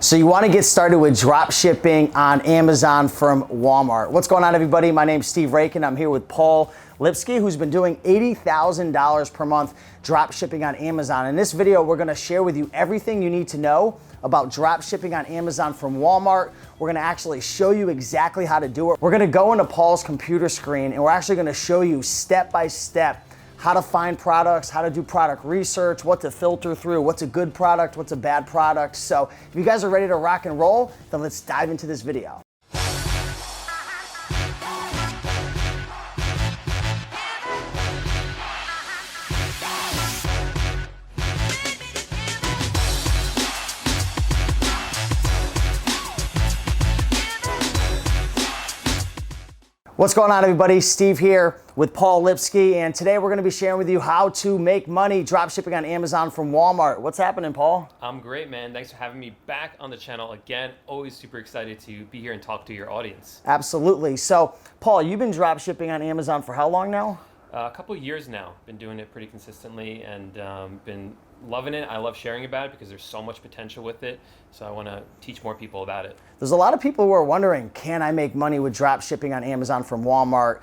So you want to get started with drop shipping on Amazon from Walmart. What's going on, everybody? My name's Steve Raiken. I'm here with Paul Lipsky, who's been doing $80,000 per month drop shipping on Amazon. In this video, we're going to share with you everything you need to know about drop shipping on Amazon from Walmart. We're going to actually show you exactly how to do it. We're going to go into Paul's computer screen and we're actually going to show you step by step how to find products, how to do product research, what to filter through, what's a good product, what's a bad product. So if you guys are ready to rock and roll, then let's dive into this video. What's going on, everybody? Steve here with Paul Lipsky, and today we're going to be sharing with you how to make money drop shipping on Amazon from Walmart. What's happening, Paul? I'm great, man. Thanks for having me back on the channel again. Always super excited to be here and talk to your audience. Absolutely. So, Paul, you've been drop shipping on Amazon for how long now? A couple of years now. Been doing it pretty consistently and been loving it. I love sharing about it because there's so much potential with it. So I want to teach more people about it. There's a lot of people who are wondering, can I make money with drop shipping on Amazon from Walmart?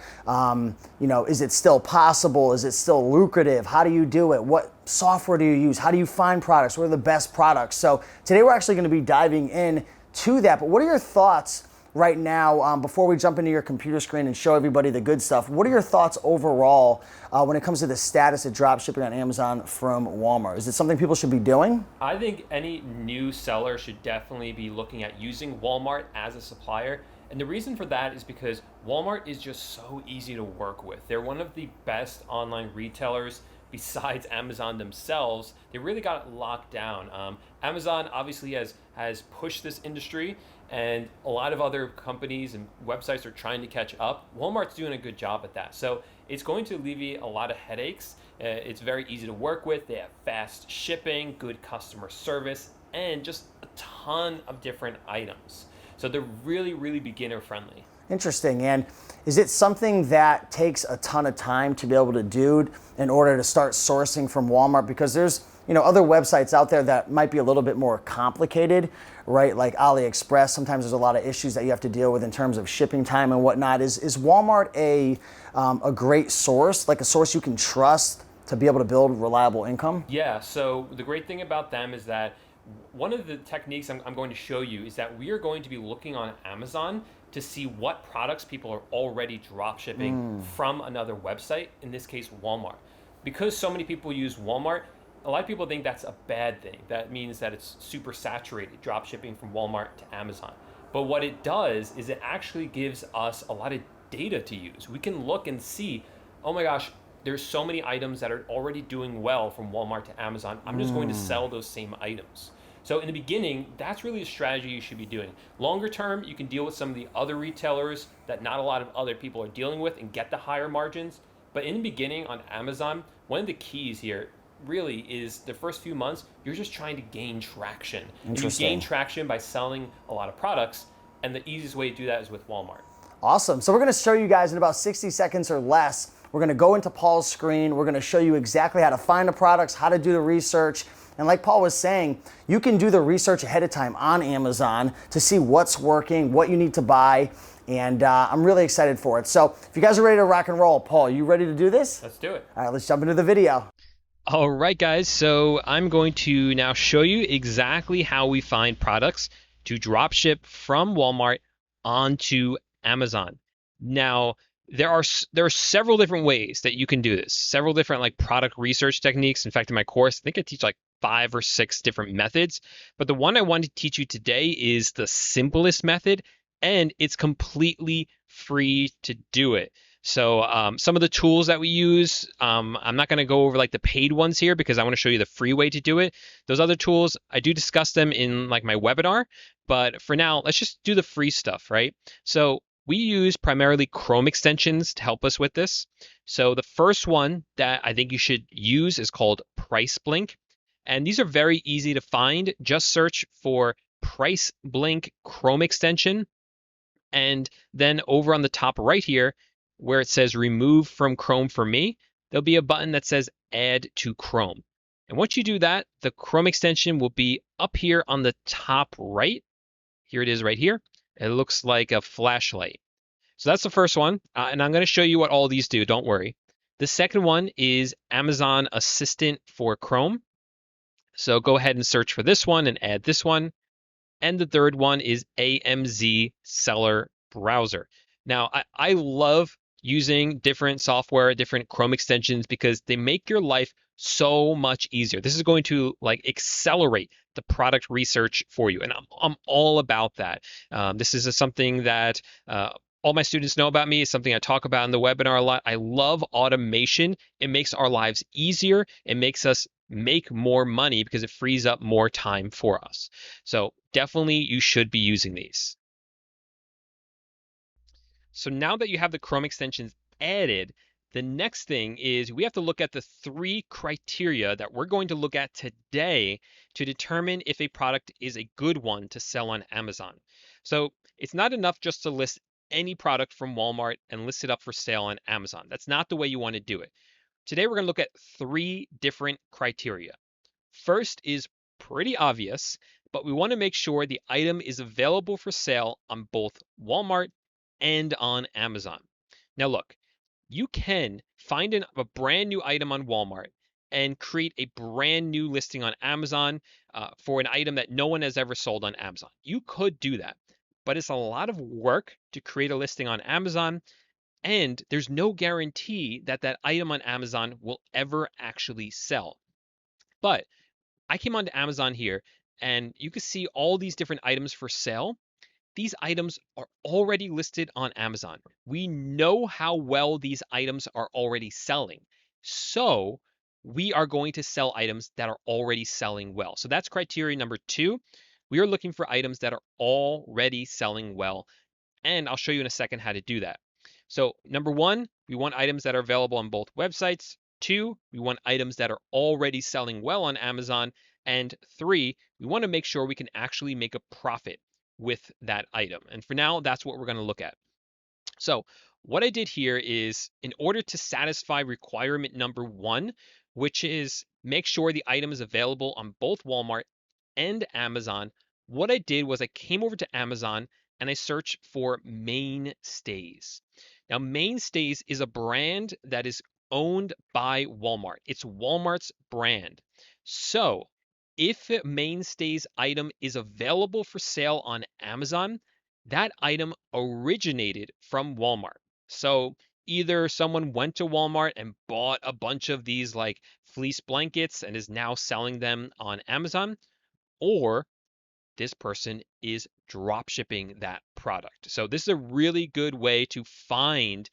Is it still possible? Is it still lucrative? How do you do it? What software do you use? How do you find products? What are the best products? So today we're actually going to be diving in to that. But what are your thoughts right now, before we jump into your computer screen and show everybody the good stuff? What are your thoughts overall when it comes to the status of drop shipping on Amazon from Walmart? Is it something people should be doing? I think any new seller should definitely be looking at using Walmart as a supplier. And the reason for that is because Walmart is just so easy to work with. They're one of the best online retailers besides Amazon themselves. They really got it locked down. Amazon obviously has pushed this industry, and a lot of other companies and websites are trying to catch up. Walmart's doing a good job at that. So it's going to alleviate a lot of headaches. It's very easy to work with. They have fast shipping, good customer service, and just a ton of different items. So they're really, really beginner friendly. Interesting. And is it something that takes a ton of time to be able to do in order to start sourcing from Walmart? Because there's other websites out there that might be a little bit more complicated, right? Like AliExpress. Sometimes there's a lot of issues that you have to deal with in terms of shipping time and whatnot. Is Walmart a great source, like a source you can trust to be able to build reliable income? Yeah. So the great thing about them is that one of the techniques I'm going to show you is that we are going to be looking on Amazon to see what products people are already drop shipping from another website, in this case, Walmart. Because so many people use Walmart, a lot of people think that's a bad thing. That means that it's super saturated, drop shipping from Walmart to Amazon. But what it does is it actually gives us a lot of data to use. We can look and see, oh my gosh, there's so many items that are already doing well from Walmart to Amazon. I'm just going to sell those same items. So in the beginning, that's really a strategy you should be doing. Longer term, you can deal with some of the other retailers that not a lot of other people are dealing with and get the higher margins. But in the beginning on Amazon, one of the keys here really is the first few months, you're just trying to gain traction. And you gain traction by selling a lot of products, and the easiest way to do that is with Walmart. Awesome. So we're going to show you guys in about 60 seconds or less. We're going to go into Paul's screen. We're going to show you exactly how to find the products, how to do the research. And like Paul was saying, you can do the research ahead of time on Amazon to see what's working, what you need to buy. And I'm really excited for it. So if you guys are ready to rock and roll, Paul, you ready to do this? Let's do it. All right, let's jump into the video. All right, guys. So I'm going to now show you exactly how we find products to drop ship from Walmart onto Amazon. Now, there are several different ways that you can do this. Several different product research techniques. In fact, in my course, I think I teach 5 or 6 different methods. But the one I want to teach you today is the simplest method, and it's completely free to do it. So some of the tools that we use, I'm not going to go over the paid ones here because I want to show you the free way to do it. Those other tools, I do discuss them in my webinar. But for now, let's just do the free stuff, right? So we use primarily Chrome extensions to help us with this. So the first one that I think you should use is called Price Blink. And these are very easy to find. Just search for Price Blink Chrome extension. And then over on the top right here, where it says remove from Chrome for me, there'll be a button that says add to Chrome. And once you do that, the Chrome extension will be up here on the top right. Here it is right here. It looks like a flashlight. So that's the first one. And I'm going to show you what all these do. Don't worry. The second one is Amazon Assistant for Chrome. So go ahead and search for this one and add this one. And the third one is AMZ Seller Browser. Now, I love using different software, different Chrome extensions because they make your life so much easier. This is going to like accelerate the product research for you, and I'm all about that. This is something that all my students know about me. It's something I talk about in the webinar a lot. I love automation. It makes our lives easier. It makes us make more money because it frees up more time for us. So definitely you should be using these. So now that you have the Chrome extensions added, the next thing is we have to look at the three criteria that we're going to look at today to determine if a product is a good one to sell on Amazon. So it's not enough just to list any product from Walmart and list it up for sale on Amazon. That's not the way you want to do it. Today we're going to look at three different criteria. First is pretty obvious, but we want to make sure the item is available for sale on both Walmart and on Amazon. Now, look, you can find a brand new item on Walmart and create a brand new listing on Amazon for an item that no one has ever sold on Amazon. You could do that, but it's a lot of work to create a listing on Amazon, and there's no guarantee that that item on Amazon will ever actually sell. But I came onto Amazon here and you can see all these different items for sale. These items are already listed on Amazon. We know how well these items are already selling. So we are going to sell items that are already selling well. So that's criteria number two. We are looking for items that are already selling well. And I'll show you in a second how to do that. So number one, we want items that are available on both websites. Two, we want items that are already selling well on Amazon. And three, we want to make sure we can actually make a profit with that item. And for now, that's what we're going to look at. So what I did here is in order to satisfy requirement number one, which is make sure the item is available on both Walmart and Amazon, what I did was I came over to Amazon and I searched for Mainstays. Now, Mainstays is a brand that is owned by Walmart. It's Walmart's brand. So if a Mainstays item is available for sale on Amazon, that item originated from Walmart. So either someone went to Walmart and bought a bunch of these like fleece blankets and is now selling them on Amazon, or this person is drop shipping that product. So this is a really good way to find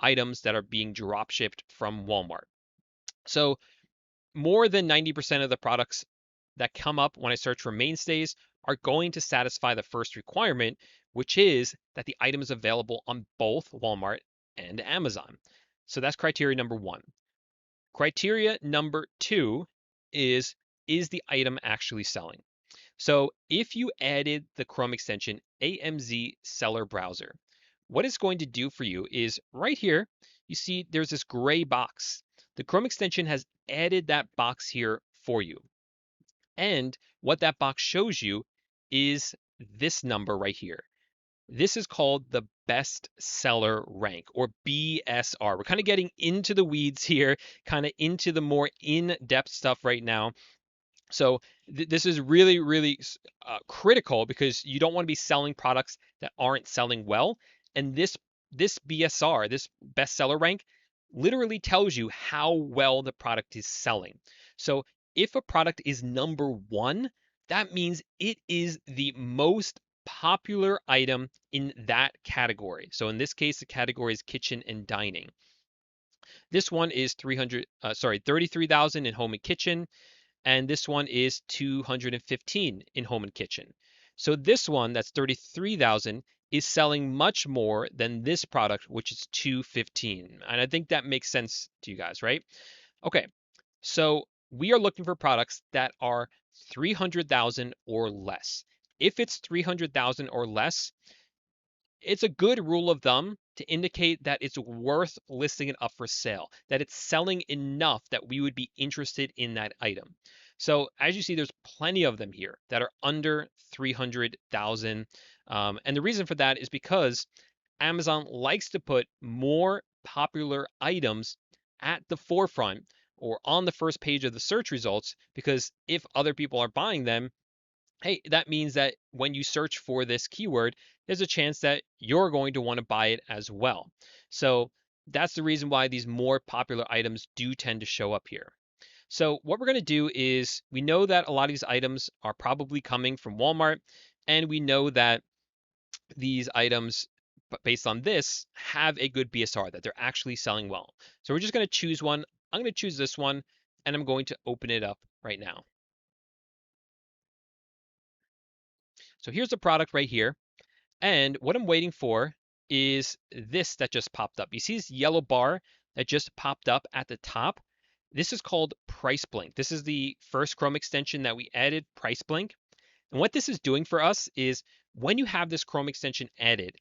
items that are being drop shipped from Walmart. So more than 90% of the products that come up when I search for Mainstays are going to satisfy the first requirement, which is that the item is available on both Walmart and Amazon. So that's criteria number one. Criteria number two is the item actually selling? So if you added the Chrome extension AMZ Seller Browser, what it's going to do for you is right here, you see there's this gray box. The Chrome extension has added that box here for you. And what that box shows you is this number right here. This is called the best seller rank, or BSR. We're kind of getting into the weeds here, kind of into the more in-depth stuff right now. So this is really, really critical because you don't want to be selling products that aren't selling well. And this BSR, this bestseller rank, literally tells you how well the product is selling. So if a product is number one, that means it is the most popular item in that category. So in this case, the category is kitchen and dining. This one is 33,000 in home and kitchen, and this one is 215 in home and kitchen. So this one that's 33,000 is selling much more than this product, which is 215. And I think that makes sense to you guys, right? Okay, so we are looking for products that are 300,000 or less. If it's 300,000 or less, it's a good rule of thumb to indicate that it's worth listing it up for sale, that it's selling enough that we would be interested in that item. So as you see, there's plenty of them here that are under 300,000. And the reason for that is because Amazon likes to put more popular items at the forefront or on the first page of the search results, because if other people are buying them, hey, that means that when you search for this keyword, there's a chance that you're going to want to buy it as well. So that's the reason why these more popular items do tend to show up here. So what we're going to do is, we know that a lot of these items are probably coming from Walmart, and we know that these items, based on this, have a good BSR, that they're actually selling well. So we're just going to choose one. I'm going to choose this one, and I'm going to open it up right now. So here's the product right here. And what I'm waiting for is this that just popped up. You see this yellow bar that just popped up at the top? This is called Price Blink. This is the first Chrome extension that we added, Price Blink. And what this is doing for us is, when you have this Chrome extension added,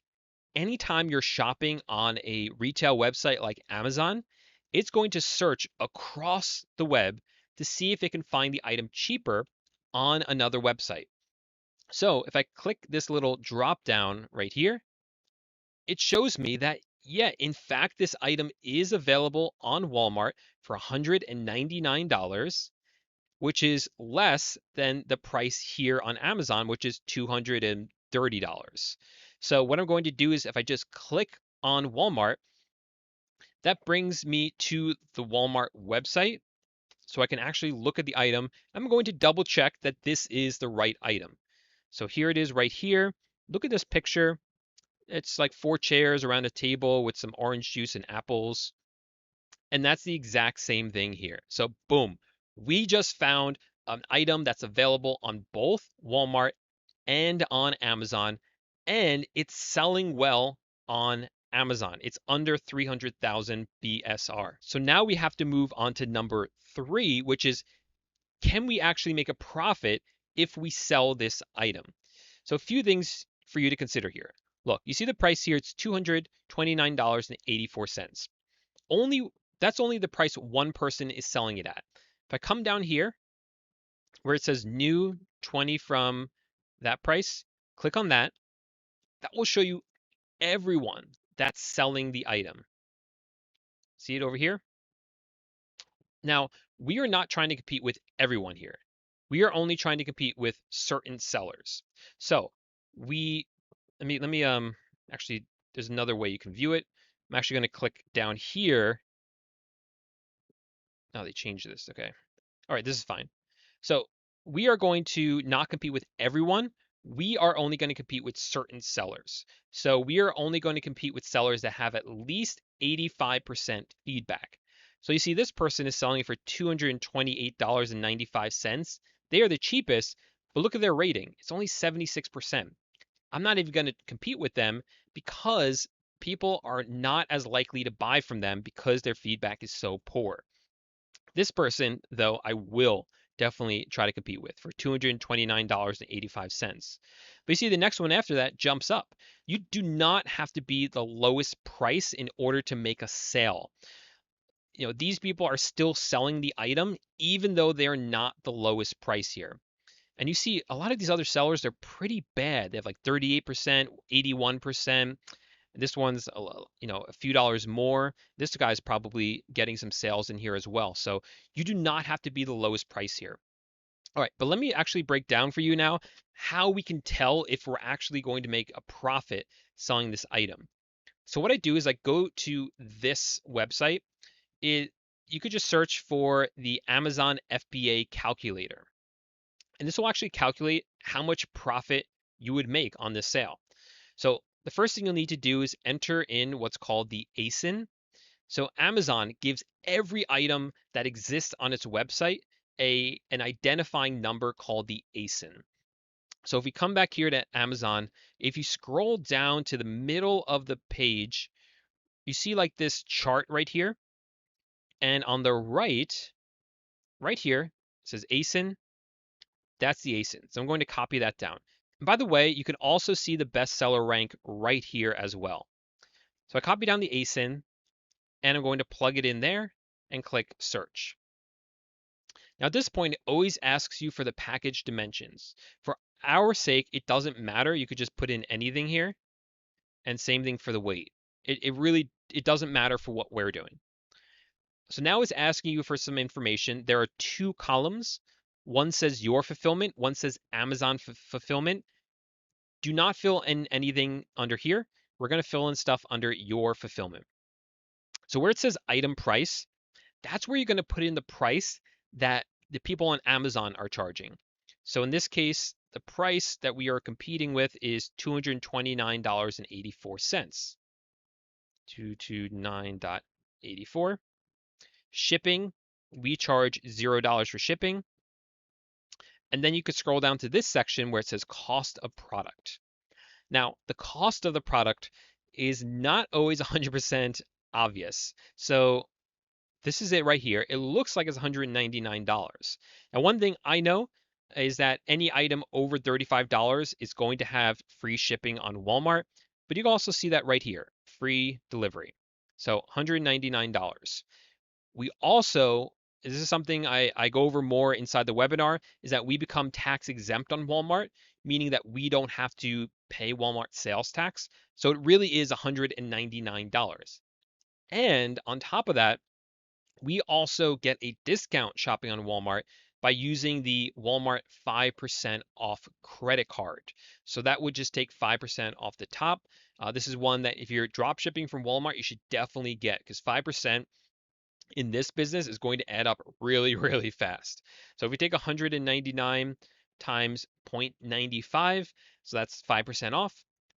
anytime you're shopping on a retail website like Amazon, it's going to search across the web to see if it can find the item cheaper on another website. So if I click this little drop down right here, it shows me that, yeah, in fact, this item is available on Walmart for $199, which is less than the price here on Amazon, which is $230. So what I'm going to do is, if I just click on Walmart, that brings me to the Walmart website, so I can actually look at the item. I'm going to double check that this is the right item. So here it is right here. Look at this picture. It's like 4 chairs around a table with some orange juice and apples. And that's the exact same thing here. So boom, we just found an item that's available on both Walmart and on Amazon, and it's selling well on Amazon. It's under 300,000 BSR. So now we have to move on to number 3, which is, can we actually make a profit if we sell this item? So a few things for you to consider here. Look, you see the price here, it's $229.84. That's only the price one person is selling it at. If I come down here where it says new 20 from that price, click on that. That will show you everyone that's selling the item. See it over here? Now, we are not trying to compete with everyone here. We are only trying to compete with certain sellers. So let me actually, there's another way you can view it. I'm actually going to click down here. Oh, they changed this. Okay. All right, this is fine. So we are going to not compete with everyone. We are only going to compete with certain sellers. So we are only going to compete with sellers that have at least 85% feedback. So you see, this person is selling it for $228.95. They are the cheapest, but look at their rating. It's only 76%. I'm not even going to compete with them because people are not as likely to buy from them because their feedback is so poor. This person, though, I will definitely try to compete with for $229.85. But you see, the next one after that jumps up. You do not have to be the lowest price in order to make a sale. You know, these people are still selling the item even though they're not the lowest price here. And you see a lot of these other sellers, they're pretty bad. They have like 38%, 81%. This one's a few dollars more. This guy's probably getting some sales in here as well. So you do not have to be the lowest price here. All right, but let me actually break down for you now how we can tell if we're actually going to make a profit selling this item. So what I do is I go to this website. You could just search for the Amazon FBA calculator. And this will actually calculate how much profit you would make on this sale. So the first thing you'll need to do is enter in what's called the ASIN. So Amazon gives every item that exists on its website an identifying number called the ASIN. So if we come back here to Amazon, if you scroll down to the middle of the page, you see like this chart right here. And on the right here, it says ASIN. That's the ASIN. So I'm going to copy that down. And by the way, you can also see the bestseller rank right here as well. So I copy down the ASIN and I'm going to plug it in there and click search. Now at this point, it always asks you for the package dimensions. For our sake, it doesn't matter. You could just put in anything here, and same thing for the weight. It doesn't matter for what we're doing. So now it's asking you for some information. There are two columns. One says your fulfillment, one says Amazon fulfillment. Do not fill in anything under here. We're going to fill in stuff under your fulfillment. So where it says item price, that's where you're going to put in the price that the people on Amazon are charging. So in this case, the price that we are competing with is $229.84. 229.84. Shipping, we charge $0 for shipping. And then you could scroll down to this section where it says cost of product. Now, the cost of the product is not always 100% obvious. So this is it right here. It looks like it's $199. Now, one thing I know is that any item over $35 is going to have free shipping on Walmart, but you can also see that right here, free delivery. So $199. We also, this is something I go over more inside the webinar, is that we become tax exempt on Walmart, meaning that we don't have to pay Walmart sales tax. So it really is $199. And on top of that, we also get a discount shopping on Walmart by using the Walmart 5% off credit card. So that would just take 5% off the top. This is one that if you're drop shipping from Walmart, you should definitely get, because 5% in this business is going to add up really, really fast. So if we take 199 times 0.95, so that's 5% off,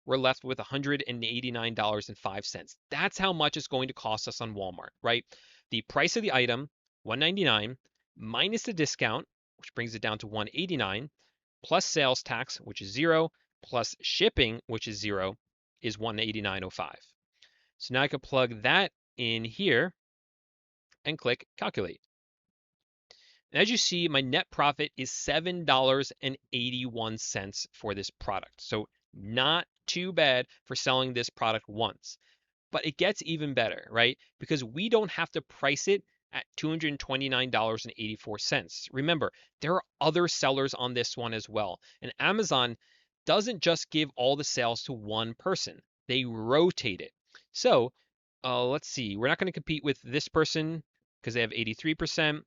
we're left with $189.05. That's how much it's going to cost us on Walmart, right? The price of the item, $199, minus the discount, which brings it down to $189, plus sales tax, which is $0, plus shipping, which is $0, is $189.05. So now I can plug that in here and click calculate. And as you see, my net profit is $7.81 for this product. So not too bad for selling this product once. But it gets even better, right? Because we don't have to price it at $229.84. Remember, there are other sellers on this one as well. And Amazon doesn't just give all the sales to one person. They rotate it. So let's see. We're not going to compete with this person because they have 83%.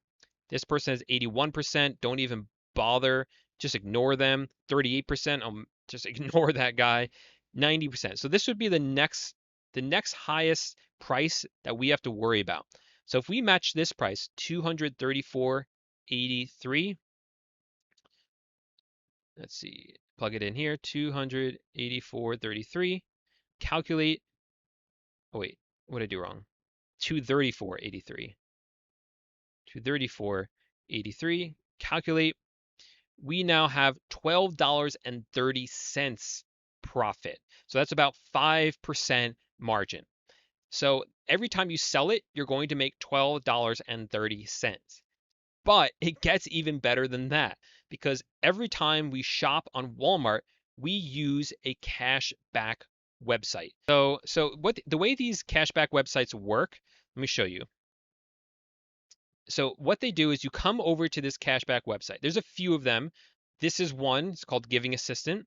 This person has 81%. Don't even bother. Just ignore them. 38%. Just ignore that guy. 90%. So this would be the next highest price that we have to worry about. So if we match this price, 234.83. Let's see. Plug it in here. 284.33. Calculate. Oh wait, what did I do wrong? 234.83. 234.83. Calculate. We now have $12.30 profit. So that's about 5% margin. So every time you sell it, you're going to make $12.30. But it gets even better than that, because every time we shop on Walmart, we use a cashback website. So what the way these cashback websites work, let me show you. So what they do is you come over to this cashback website. There's a few of them. This is one. It's called Giving Assistant.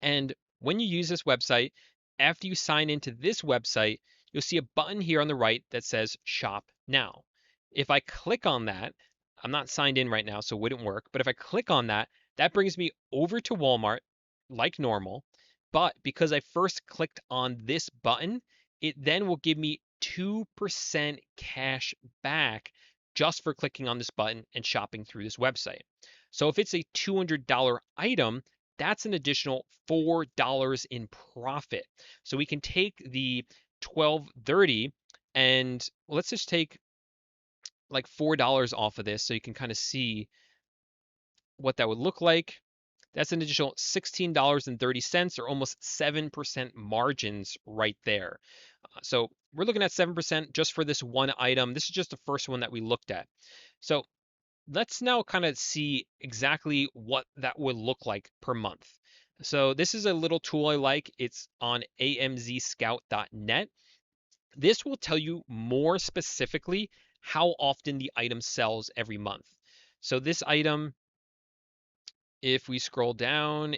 And when you use this website, after you sign into this website, you'll see a button here on the right that says Shop Now. If I click on that, I'm not signed in right now, so it wouldn't work. But if I click on that, that brings me over to Walmart like normal. But because I first clicked on this button, it then will give me 2% cash back just for clicking on this button and shopping through this website. So if it's a $200 item, that's an additional $4 in profit. So we can take the 1230 and let's just take like $4 off of this so you can kind of see what that would look like. That's an additional $16.30 or almost 7% margins right there. So we're looking at 7% just for this one item. This is just the first one that we looked at. So let's now kind of see exactly what that would look like per month. So this is a little tool I like. It's on amzscout.net. This will tell you more specifically how often the item sells every month. So this item, if we scroll down,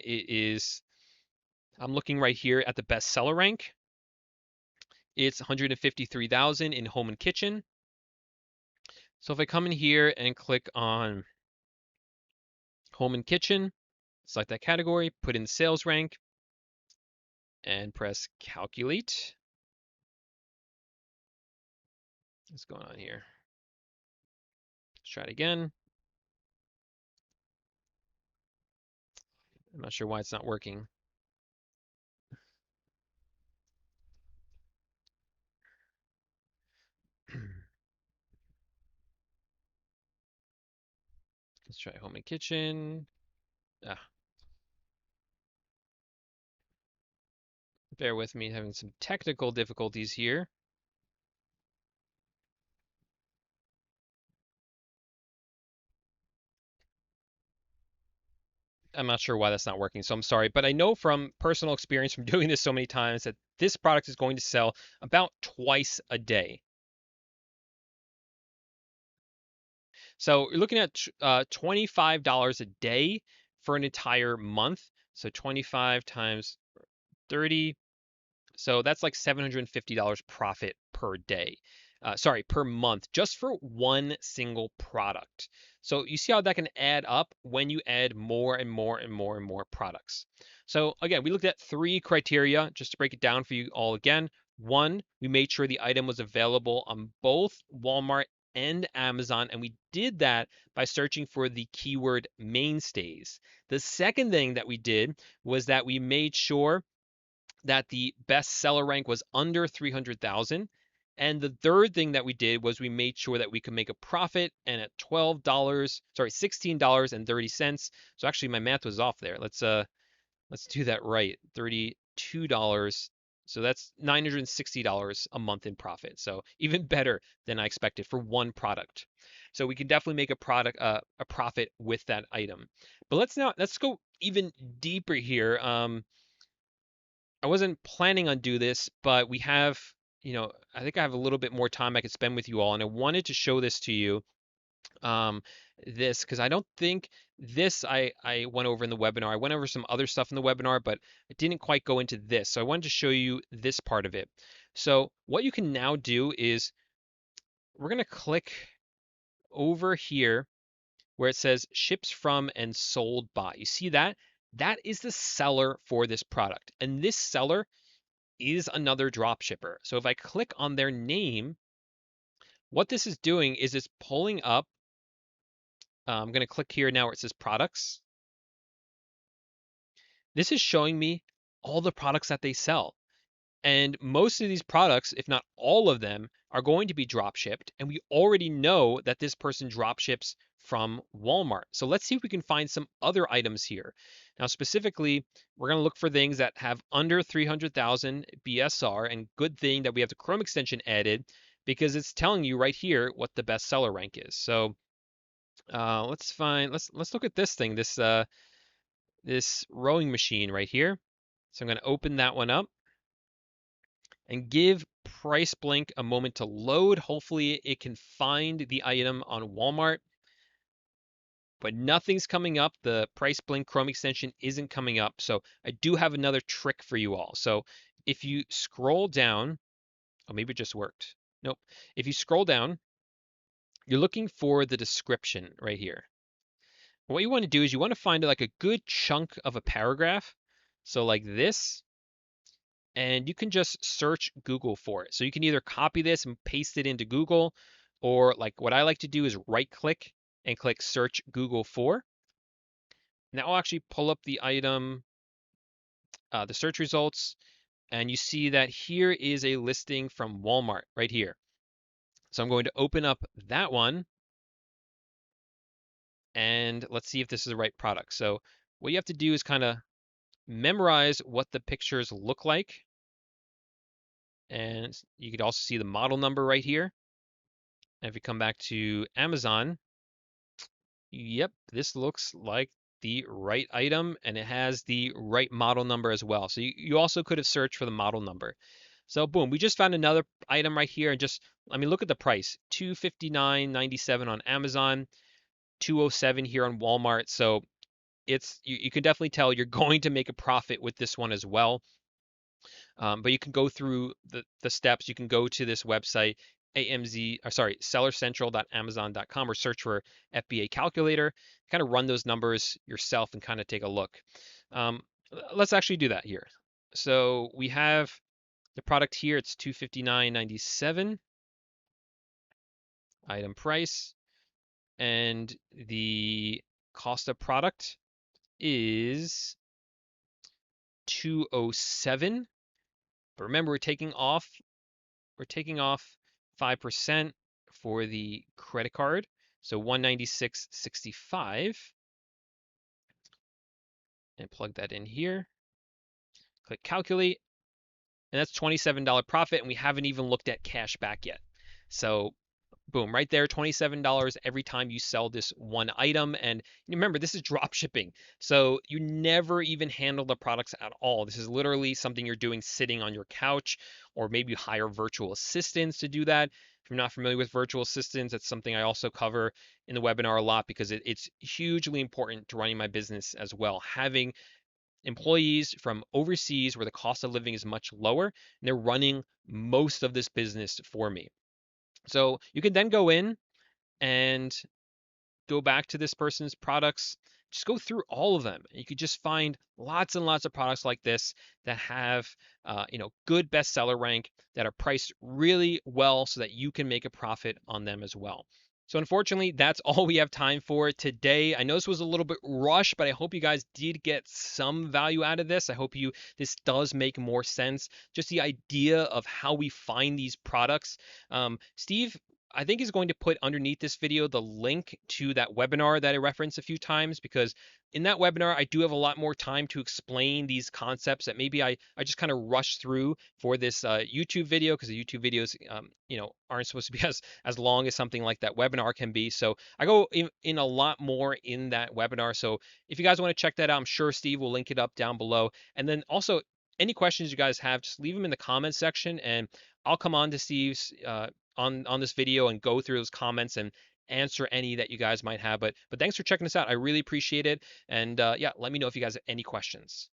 I'm looking right here at the bestseller rank. It's 153,000 in home and kitchen. So if I come in here and click on home and kitchen, select that category, put in sales rank, and press calculate. What's going on here? Let's try it again. I'm not sure why it's not working. Let's try home and kitchen. Ah, bear with me, having some technical difficulties here. I'm not sure why that's not working, so I'm sorry. But I know from personal experience from doing this so many times that this product is going to sell about twice a day. So you're looking at $25 a day for an entire month. So 25 times 30. So that's like $750 profit per day. Sorry, per month, just for one single product. So you see how that can add up when you add more and more and more and more products. So again, we looked at three criteria just to break it down for you all again. One, we made sure the item was available on both Walmart and Amazon, and we did that by searching for the keyword mainstays. The second thing that we did was that we made sure that the bestseller rank was under 300,000. And the third thing that we did was we made sure that we could make a profit, and at $16.30. So actually my math was off there. Let's do that right. $32. So that's $960 a month in profit. So even better than I expected for one product. So we can definitely make a profit with that item. But let's go even deeper here. I wasn't planning on do this, but we have, I think I have a little bit more time I could spend with you all, and I wanted to show this to you. This because I don't think this I went over in the webinar. I went over some other stuff in the webinar, but I didn't quite go into this. So I wanted to show you this part of it. So what you can now do is we're gonna click over here where it says ships from and sold by. You see that? That is the seller for this product. And this seller is another drop shipper. So if I click on their name, what this is doing is it's pulling up. I'm going to click here now where it says products. This is showing me all the products that they sell. And most of these products, if not all of them, are going to be drop shipped. And we already know that this person drop ships from Walmart. So let's see if we can find some other items here. Now, specifically, we're going to look for things that have under 300,000 BSR, and good thing that we have the Chrome extension added because it's telling you right here what the bestseller rank is. So let's look at this thing, this rowing machine right here. So I'm going to open that one up and give Price Blink a moment to load. Hopefully it can find the item on Walmart, but nothing's coming up. The Price Blink Chrome extension isn't coming up. So I do have another trick for you all. So if you scroll down, oh, maybe it just worked. Nope. If you scroll down, you're looking for the description right here. What you want to do is you want to find like a good chunk of a paragraph. So like this, and you can just search Google for it. So you can either copy this and paste it into Google, or like what I like to do is right click and click search Google for. And that will actually pull up the item, the search results, and you see that here is a listing from Walmart right here. So I'm going to open up that one, and let's see if this is the right product. So what you have to do is kind of memorize what the pictures look like. And you could also see the model number right here. And if we come back to Amazon, yep, this looks like the right item and it has the right model number as well. So you also could have searched for the model number. So boom, we just found another item right here and just, I mean, look at the price, $259.97 on Amazon, 207 here on Walmart. So it's you can definitely tell you're going to make a profit with this one as well. But you can go through the steps. You can go to this website, sellercentral.amazon.com, or search for FBA calculator, kind of run those numbers yourself and kind of take a look. Um, let's actually do that here. So we have the product here. It's $259.97 item price, and the cost of product is $207. But remember, we're taking off 5% for the credit card. So 196.65, and plug that in here. Click calculate, and that's $27 profit, and we haven't even looked at cash back yet. So boom, right there, $27 every time you sell this one item. And remember, this is drop shipping. So you never even handle the products at all. This is literally something you're doing sitting on your couch, or maybe you hire virtual assistants to do that. If you're not familiar with virtual assistants, that's something I also cover in the webinar a lot because it's hugely important to running my business as well. Having employees from overseas where the cost of living is much lower, and they're running most of this business for me. So you can then go in and go back to this person's products, just go through all of them. You could just find lots and lots of products like this that have, good bestseller rank, that are priced really well so that you can make a profit on them as well. So unfortunately, that's all we have time for today. I know this was a little bit rushed, but I hope you guys did get some value out of this. I hope this does make more sense. Just the idea of how we find these products. Steve, I think is going to put underneath this video the link to that webinar that I referenced a few times, because in that webinar, I do have a lot more time to explain these concepts that maybe I just kind of rushed through for this YouTube video, because the YouTube videos, aren't supposed to be as long as something like that webinar can be. So I go in a lot more in that webinar. So if you guys want to check that out, I'm sure Steve will link it up down below. And then also, any questions you guys have, just leave them in the comments section, and I'll come on to Steve's on this video and go through those comments and answer any that you guys might have. But thanks for checking us out. I really appreciate it. And yeah, let me know if you guys have any questions.